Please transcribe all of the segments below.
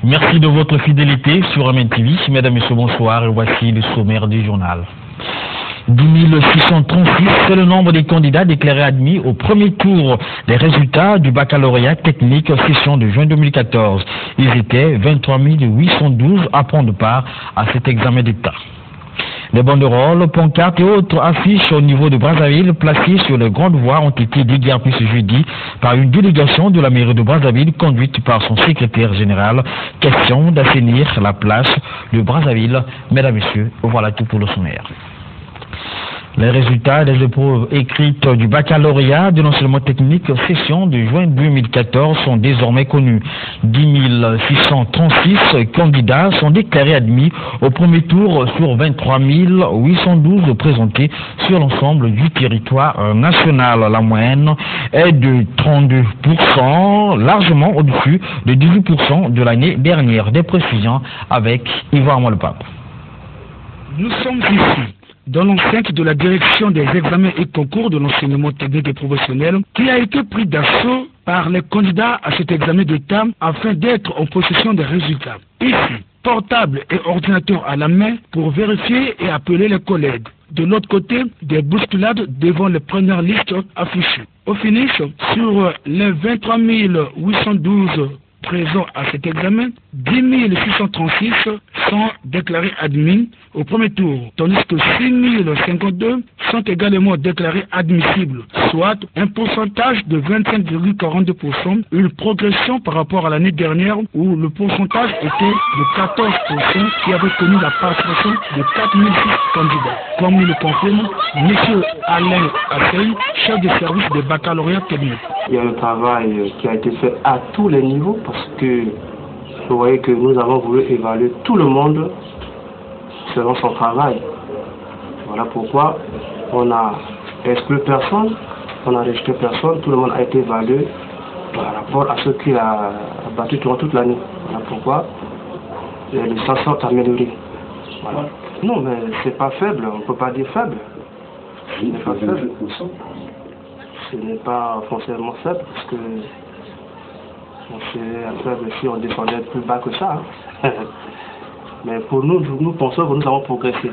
Merci de votre fidélité sur Amen TV. Mesdames et messieurs, bonsoir et voici le sommaire du journal. 10 636, c'est le nombre des candidats déclarés admis au premier tour des résultats du baccalauréat technique session de juin 2014. Ils étaient 23 812 à prendre part à cet examen d'État. Les banderoles, pancartes et autres affiches au niveau de Brazzaville placées sur les grandes voies ont été déguerpies ce jeudi par une délégation de la mairie de Brazzaville conduite par son secrétaire général. Question d'assainir la place de Brazzaville. Mesdames et messieurs, voilà tout pour le sommaire. Les résultats des épreuves écrites du baccalauréat de l'enseignement technique session de juin 2014 sont désormais connus. 10 636 candidats sont déclarés admis au premier tour sur 23 812 présentés sur l'ensemble du territoire national. La moyenne est de 32%, largement au-dessus de 18% de l'année dernière. Des précisions avec Yvan Molepape. Nous sommes ici dans l'enceinte de la direction des examens et concours de l'enseignement technique et professionnel qui a été pris d'assaut par les candidats à cet examen d'État afin d'être en possession des résultats. Ici, portable et ordinateur à la main pour vérifier et appeler les collègues. De l'autre côté, des bousculades devant les premières listes affichées. Au finish, sur les 23 812 présents à cet examen, 10 636 sont déclarés admis au premier tour, tandis que 6 052 sont également déclarés admissibles, soit un pourcentage de 25,42%, une progression par rapport à l'année dernière où le pourcentage était de 14% qui avait connu la participation de 4006 candidats. Comme nous le confirme M. Alain Assey, chef de service de baccalauréat technique. Il y a un travail qui a été fait à tous les niveaux parce que vous voyez que nous avons voulu évaluer tout le monde selon son travail. Voilà pourquoi on a exclu personne, on a rejeté personne, tout le monde a été évalué par rapport à ce qu'il a battu durant toute l'année. Voilà pourquoi les licences sont améliorées. Voilà. Non, mais c'est pas faible, on ne peut pas dire faible. Ce n'est pas faible. Ce n'est pas foncièrement faible parce que c'est faible si on descendait plus bas que ça. Hein. Mais pour nous, nous pensons que nous avons progressé.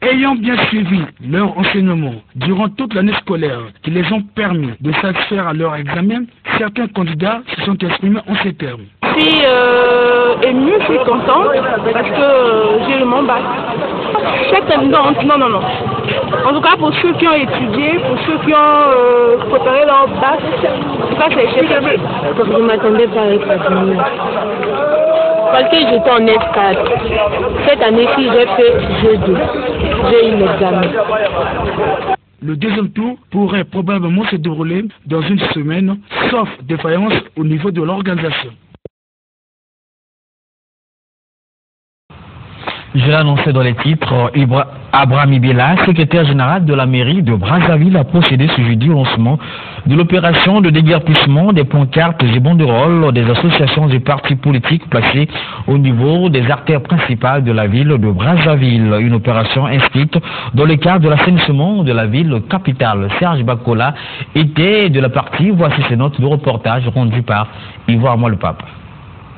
Ayant bien suivi leur enseignement durant toute l'année scolaire qui les ont permis de satisfaire à leur examen, certains candidats se sont exprimés en ces termes. Je suis émue, je suis contente parce que j'ai eu mon bac. Non. En tout cas, pour ceux qui ont étudié, pour ceux qui ont préparé leur bac, en tout cas, c'est échec. Je ne m'attendais pas à être admis. Parce que j'étais en F4. Cette année-ci, j'ai fait G2. J'ai eu l'examen. Le deuxième tour pourrait probablement se dérouler dans une semaine, sauf défaillance au niveau de l'organisation. Je l'ai annoncé dans les titres, Abraham Ibela, secrétaire général de la mairie de Brazzaville, a procédé ce jeudi au lancement de l'opération de déguerpissement des pancartes et banderoles des associations et partis politiques placés au niveau des artères principales de la ville de Brazzaville. Une opération inscrite dans le cadre de l'assainissement de la ville capitale. Serge Bakola était de la partie. Voici ses notes de reportage rendues par Yvan Molepape.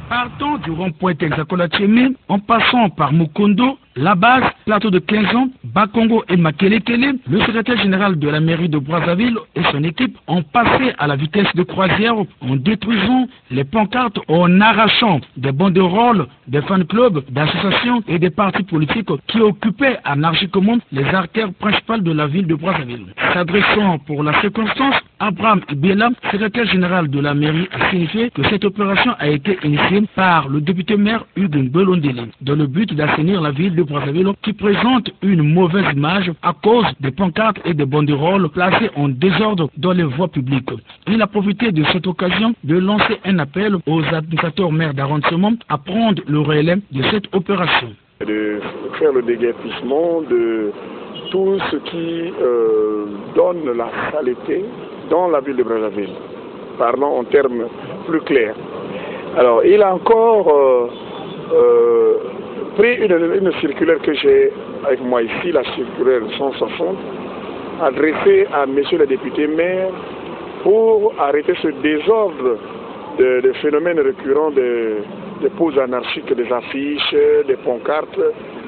Partant du rond-point Texacola Tchémé, en passant par Mukondo, La Base, Plateau de 15 ans, Bakongo et Makelekele, le secrétaire général de la mairie de Brazzaville et son équipe ont passé à la vitesse de croisière en détruisant les pancartes, en arrachant des banderoles, des fan-clubs, d'associations et des partis politiques qui occupaient anarchiquement les artères principales de la ville de Brazzaville. S'adressant pour la circonstance, Abraham Ibela, secrétaire général de la mairie, a signifié que cette opération a été initiée par le député maire Hugues Belondeli dans le but d'assainir la ville de Brazzaville qui présente une mauvaise image à cause des pancartes et des banderoles placées en désordre dans les voies publiques. Il a profité de cette occasion de lancer un appel aux administrateurs maires d'arrondissement à prendre le relais de cette opération. De faire le déguerpissement de tout ce qui donne la saleté dans la ville de Brazzaville, parlant en termes plus clairs. Alors, il a encore pris une circulaire que j'ai avec moi ici, la circulaire 160, adressée à messieurs les députés maires pour arrêter ce désordre de phénomènes récurrents des poses anarchiques, des affiches, des pancartes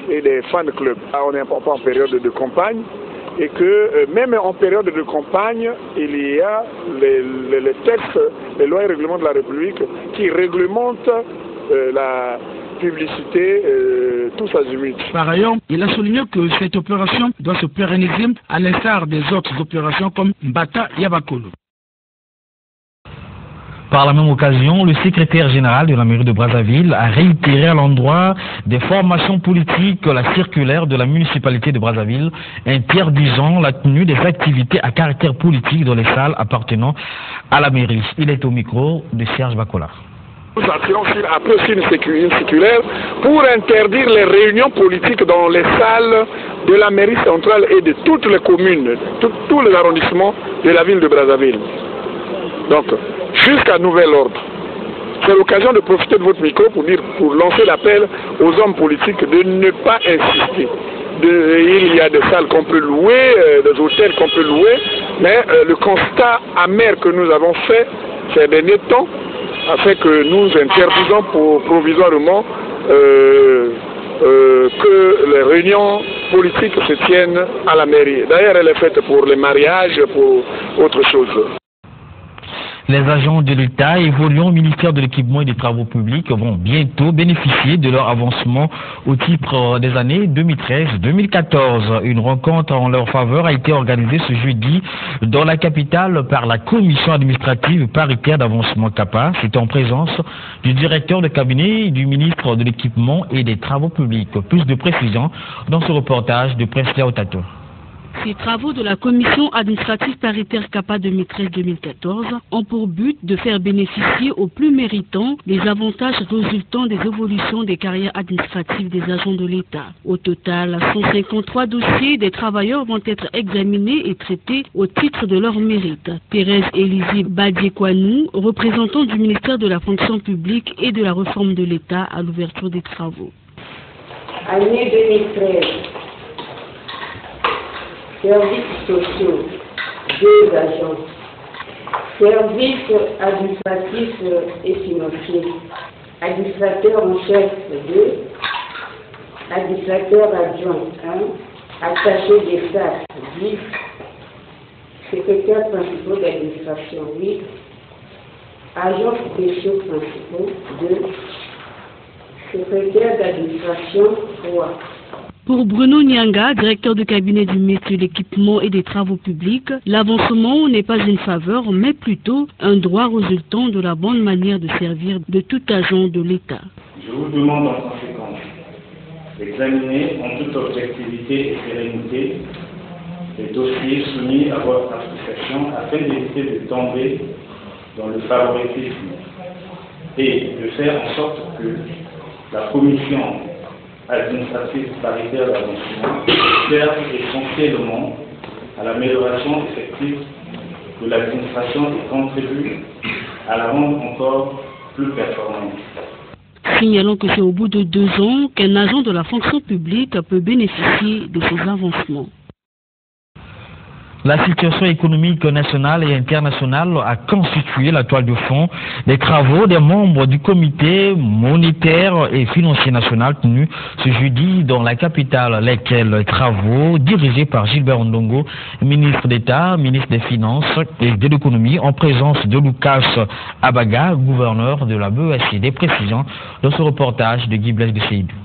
et des fan clubs. Là, on n'est pas en période de campagne et que même en période de campagne, il y a les textes, les lois et règlements de la République qui réglementent la publicité, tous azimuts. Par ailleurs, il a souligné que cette opération doit se pérenniser à l'instar des autres opérations comme Mbata Yabakolo. Par la même occasion, le secrétaire général de la mairie de Brazzaville a réitéré à l'endroit des formations politiques la circulaire de la municipalité de Brazzaville interdisant la tenue des activités à caractère politique dans les salles appartenant à la mairie. Il est au micro de Serge Bakola. Nous appelons après aussi une circulaire pour interdire les réunions politiques dans les salles de la mairie centrale et de toutes les communes, tous les arrondissements de la ville de Brazzaville. Donc, jusqu'à nouvel ordre. C'est l'occasion de profiter de votre micro pour lancer l'appel aux hommes politiques de ne pas insister. Il y a des salles qu'on peut louer, des hôtels qu'on peut louer, mais le constat amer que nous avons fait ces derniers temps a fait que nous interdisons provisoirement que les réunions politiques se tiennent à la mairie. D'ailleurs, elle est faite pour les mariages, pour autre chose. Les agents de l'État évoluant au ministère de l'Équipement et des Travaux Publics vont bientôt bénéficier de leur avancement au titre des années 2013-2014. Une rencontre en leur faveur a été organisée ce jeudi dans la capitale par la commission administrative paritaire d'avancement CAPA. C'est en présence du directeur de cabinet du ministre de l'Équipement et des Travaux Publics. Plus de précisions dans ce reportage de Presley Otato. Ces travaux de la commission administrative paritaire CAPA 2013-2014 ont pour but de faire bénéficier aux plus méritants des avantages résultant des évolutions des carrières administratives des agents de l'État. Au total, 153 dossiers des travailleurs vont être examinés et traités au titre de leur mérite. Thérèse Élisée Badiekwanou, représentant du ministère de la fonction publique et de la réforme de l'État à l'ouverture des travaux. Année 2013. Services sociaux, 2 agents. Services administratifs et financiers, administrateur en chef 2, administrateur adjoint 1, attaché des SAS 10, secrétaire principaux d'administration 8, agents spéciaux principaux 2, secrétaire d'administration 3. Pour Bruno Nyanga, directeur de cabinet du ministre de l'Équipement et des Travaux Publics, l'avancement n'est pas une faveur, mais plutôt un droit résultant de la bonne manière de servir de tout agent de l'État. Je vous demande en conséquence d'examiner en toute objectivité et sérénité les dossiers soumis à votre appréciation afin d'éviter de tomber dans le favoritisme et de faire en sorte que la commission administrative paritaire d'avancement serve essentiellement à l'amélioration effective de l'administration et contribue à la rendre encore plus performante. Signalons que c'est au bout de 2 ans qu'un agent de la fonction publique peut bénéficier de ces avancements. La situation économique nationale et internationale a constitué la toile de fond des travaux des membres du comité monétaire et financier national tenu ce jeudi dans la capitale, lesquels travaux dirigés par Gilbert Ondongo, ministre d'État, ministre des Finances et de l'Économie, en présence de Lucas Abaga, gouverneur de la BEAC. Des précisions dans ce reportage de Guy Blaise de Seydou.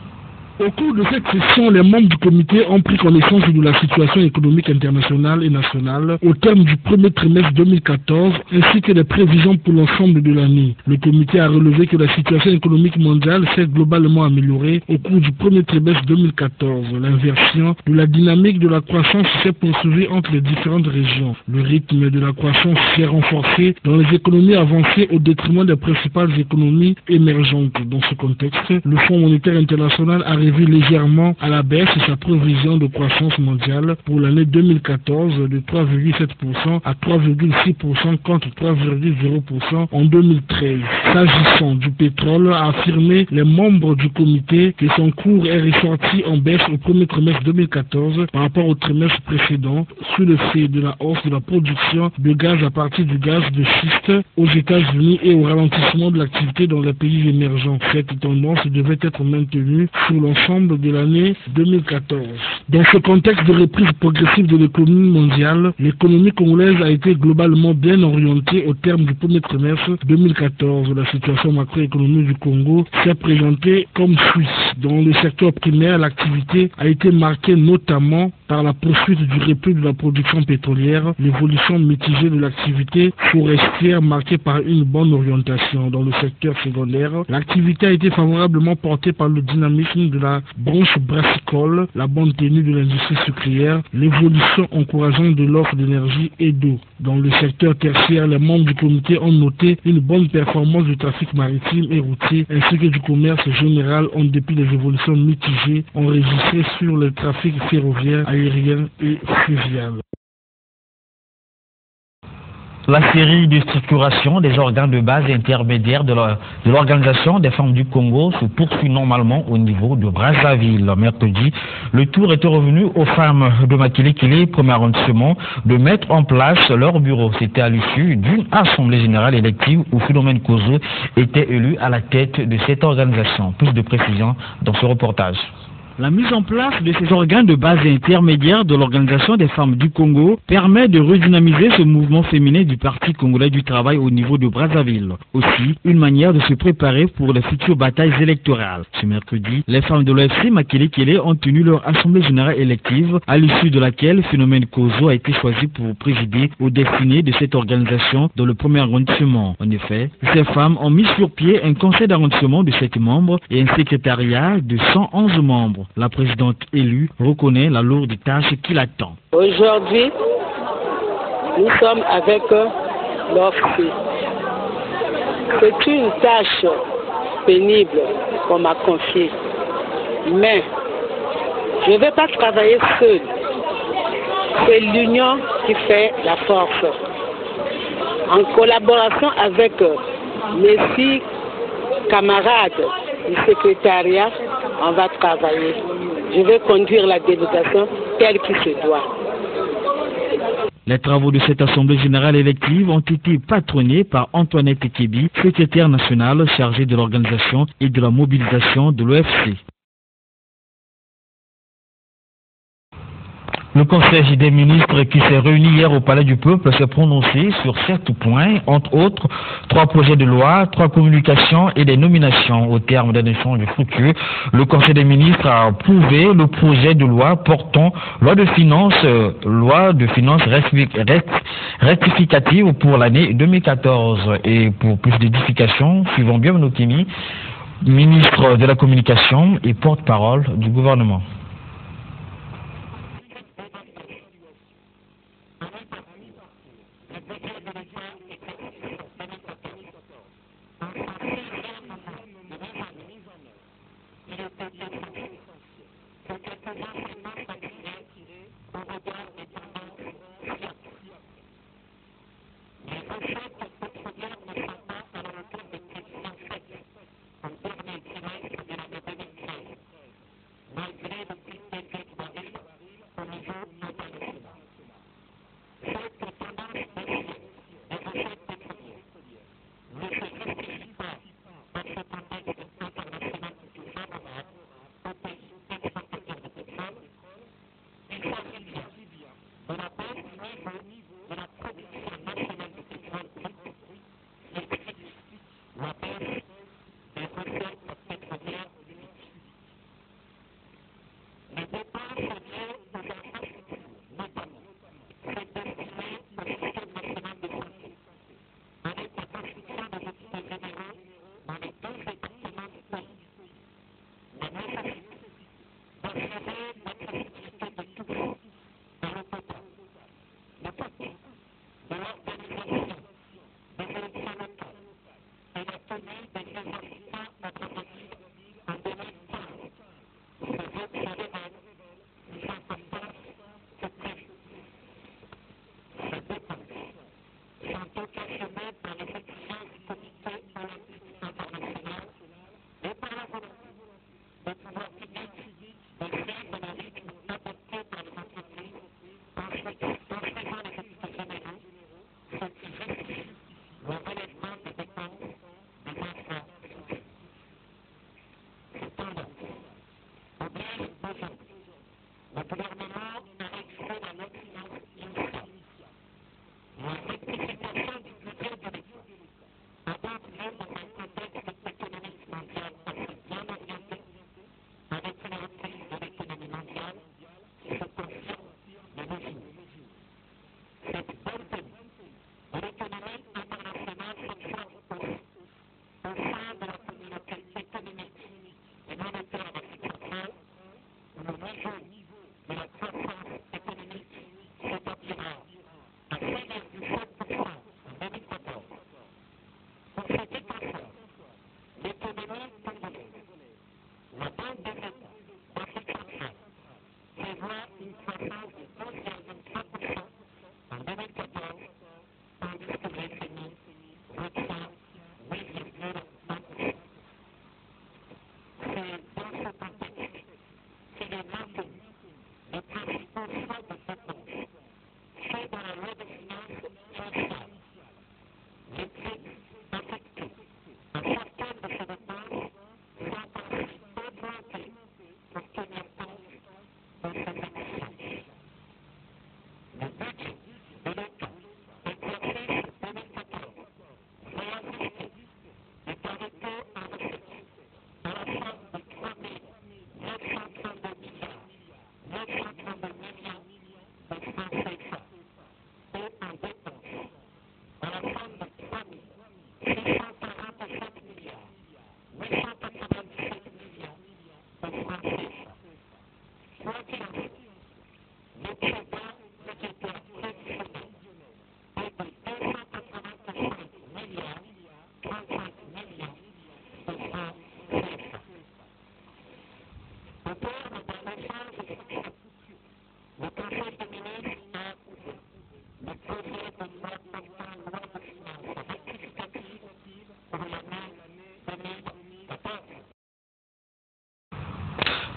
Au cours de cette session, les membres du comité ont pris connaissance de la situation économique internationale et nationale au terme du premier trimestre 2014 ainsi que des prévisions pour l'ensemble de l'année. Le comité a relevé que la situation économique mondiale s'est globalement améliorée au cours du premier trimestre 2014. L'inversion de la dynamique de la croissance s'est poursuivie entre les différentes régions. Le rythme de la croissance s'est renforcé dans les économies avancées au détriment des principales économies émergentes. Dans ce contexte, le Fonds monétaire international a revu légèrement à la baisse sa prévision de croissance mondiale pour l'année 2014 de 3,7% à 3,6% contre 3,0% en 2013. S'agissant du pétrole, a affirmé les membres du comité que son cours est ressorti en baisse au premier trimestre 2014 par rapport au trimestre précédent sous le fait de la hausse de la production de gaz à partir du gaz de schiste aux États-Unis et au ralentissement de l'activité dans les pays émergents. Cette tendance devait être maintenue sur l'ensemble de l'année 2014. Dans ce contexte de reprise progressive de l'économie mondiale, l'économie congolaise a été globalement bien orientée au terme du premier trimestre 2014. La situation macroéconomique du Congo s'est présentée comme suit. Dans le secteur primaire, l'activité a été marquée notamment par la poursuite du repli de la production pétrolière, l'évolution mitigée de l'activité forestière marquée par une bonne orientation. Dans le secteur secondaire, l'activité a été favorablement portée par le dynamisme de la branche brassicole, la bonne tenue de l'industrie sucrière, l'évolution encourageante de l'offre d'énergie et d'eau. Dans le secteur tertiaire, les membres du comité ont noté une bonne performance du trafic maritime et routier ainsi que du commerce général en dépit des évolutions mitigées enregistrées sur le trafic ferroviaire, aérien et fluvial. La série de structuration des organes de base et intermédiaires de l'Organisation des femmes du Congo se poursuit normalement au niveau de Brazzaville. Mercredi, le tour était revenu aux femmes de Makilikili, premier arrondissement, de mettre en place leur bureau. C'était à l'issue d'une assemblée générale élective où Philomène Kozo était élu à la tête de cette organisation. Plus de précisions dans ce reportage. La mise en place de ces organes de base et intermédiaires de l'Organisation des femmes du Congo permet de redynamiser ce mouvement féminin du Parti congolais du travail au niveau de Brazzaville. Aussi, une manière de se préparer pour les futures batailles électorales. Ce mercredi, les femmes de l'OFC Makelekele ont tenu leur assemblée générale élective, à l'issue de laquelle Philomène Kozo a été choisie pour présider aux destinées de cette organisation dans le premier arrondissement. En effet, ces femmes ont mis sur pied un conseil d'arrondissement de 7 membres et un secrétariat de 111 membres. La présidente élue reconnaît la lourde tâche qui l'attend. Aujourd'hui, nous sommes avec l'OFC. C'est une tâche pénible qu'on m'a confiée. Mais je ne vais pas travailler seule. C'est l'union qui fait la force. En collaboration avec mes 6 camarades du secrétariat, on va travailler. Je vais conduire la délégation telle qu'il se doit. Les travaux de cette assemblée générale élective ont été patronnés par Antoinette Ekebi, secrétaire nationale chargée de l'organisation et de la mobilisation de l'OFC. Le Conseil des ministres qui s'est réuni hier au Palais du Peuple s'est prononcé sur 7 points, entre autres 3 projets de loi, 3 communications et des nominations. Au terme d'un échange fructueux, le Conseil des ministres a approuvé le projet de loi portant loi de finances rectificative pour l'année 2014. Et pour plus d'édification, suivons bien Nokini, ministre de la Communication et porte-parole du gouvernement.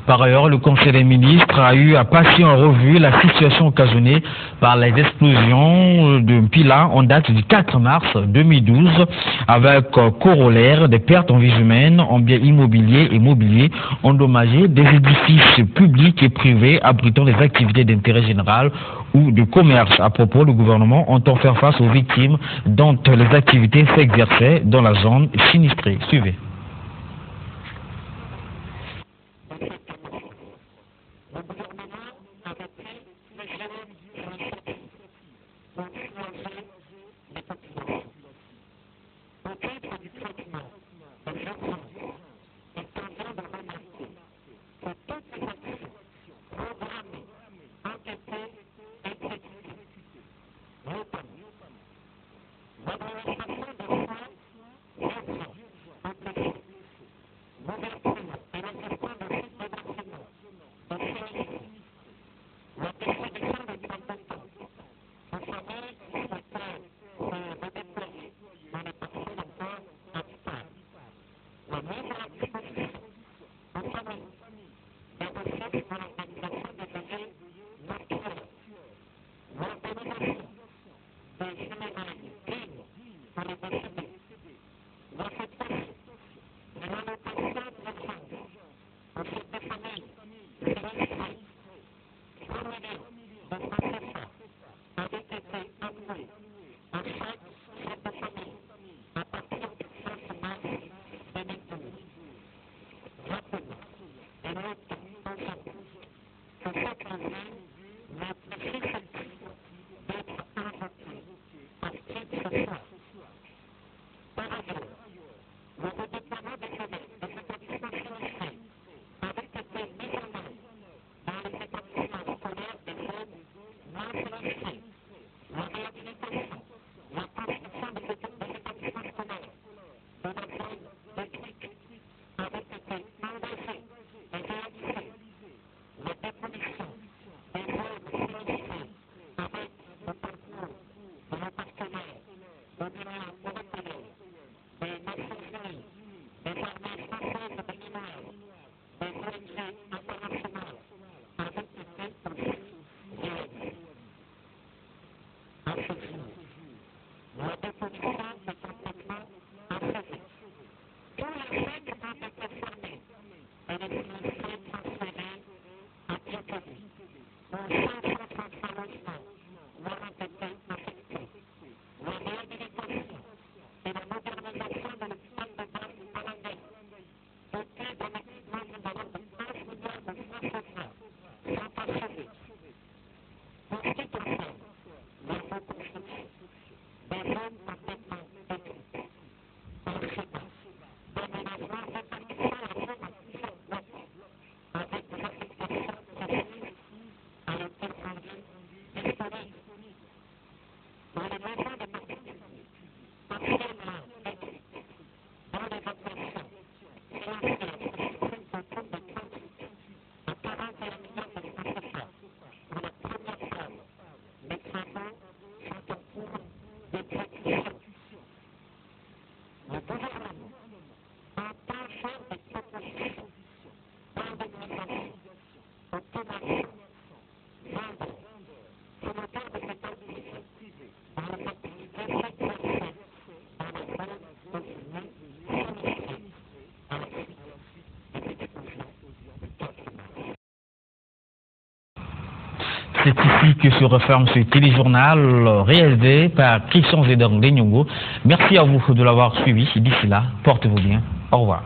Par ailleurs, le Conseil des ministres a eu à passer en revue la situation occasionnée par les explosions de Pila en date du 4 mars 2012, avec corollaire des pertes en vies humaines, en biens immobiliers et mobiliers endommagés, des édifices publics et privés abritant des activités d'intérêt général ou de commerce. À propos, le gouvernement entend faire face aux victimes dont les activités s'exerçaient dans la zone sinistrée. Suivez. C'est ici que se referme ce téléjournal réalisé par Christian Zedong Denyongo. Merci à vous de l'avoir suivi. D'ici là, portez-vous bien. Au revoir.